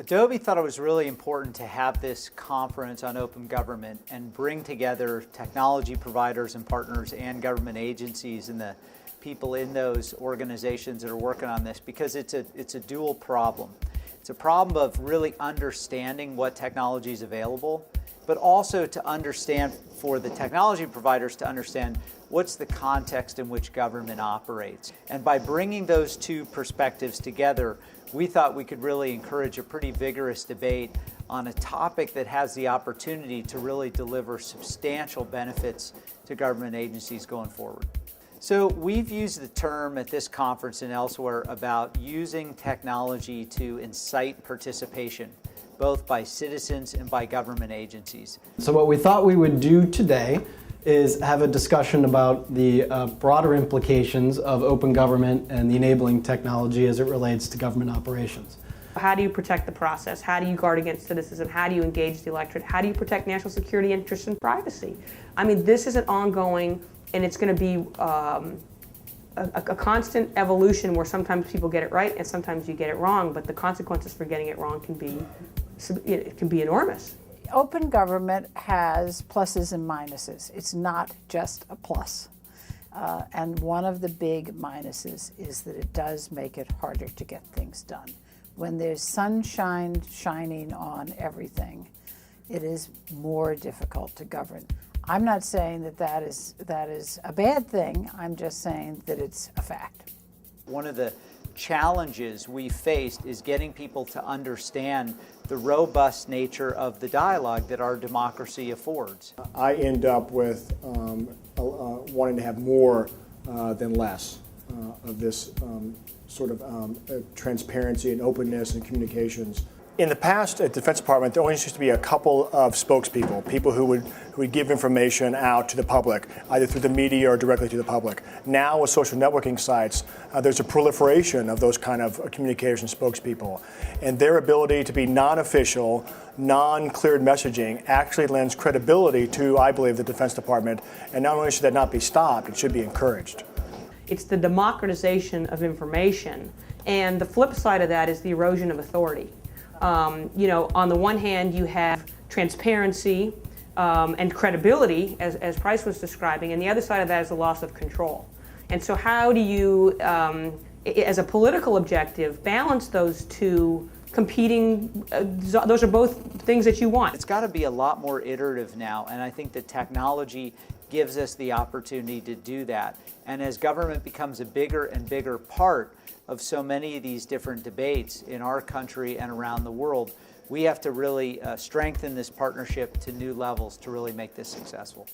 Adobe thought it was really important to have this conference on open government and bring together technology providers and partners and government agencies and the people in those organizations that are working on this, because it's a dual problem. It's a problem of really understanding what technology is available, but also to understand, for the technology providers to understand what's the context in which government operates. And by bringing those two perspectives together, we thought we could really encourage a pretty vigorous debate on a topic that has the opportunity to really deliver substantial benefits to government agencies going forward. So we've used the term at this conference and elsewhere about using technology to incite participation, both by citizens and by government agencies. So what we thought we would do today is have a discussion about the broader implications of open government and the enabling technology as it relates to government operations. How do you protect the process? How do you guard against cynicism? How do you engage the electorate? How do you protect national security interests and privacy? I mean, this is an ongoing, and it's going to be a constant evolution where sometimes people get it right and sometimes you get it wrong, but the consequences for getting it wrong can be enormous. Open government has pluses and minuses. It's not just a plus. And one of the big minuses is that it does make it harder to get things done. When there's sunshine shining on everything, it is more difficult to govern. I'm not saying that that is a bad thing. I'm just saying that it's a fact. One of the challenges we faced is getting people to understand the robust nature of the dialogue that our democracy affords. I end up with wanting to have more than less of this sort of transparency and openness and communications. In the past at the Defense Department, there always used to be a couple of spokespeople, people who would give information out to the public, either through the media or directly to the public. Now with social networking sites, there's a proliferation of those kind of communication spokespeople. And their ability to be non-official, non-cleared messaging actually lends credibility to, I believe, the Defense Department. And not only should that not be stopped, it should be encouraged. It's the democratization of information. And the flip side of that is the erosion of authority. On the one hand, you have transparency and credibility, as Price was describing, and the other side of that is the loss of control. And so how do you, as a political objective, balance those two competing, those are both things that you want. It's got to be a lot more iterative now, and I think that technology gives us the opportunity to do that. And as government becomes a bigger and bigger part of so many of these different debates in our country and around the world, we have to really strengthen this partnership to new levels to really make this successful.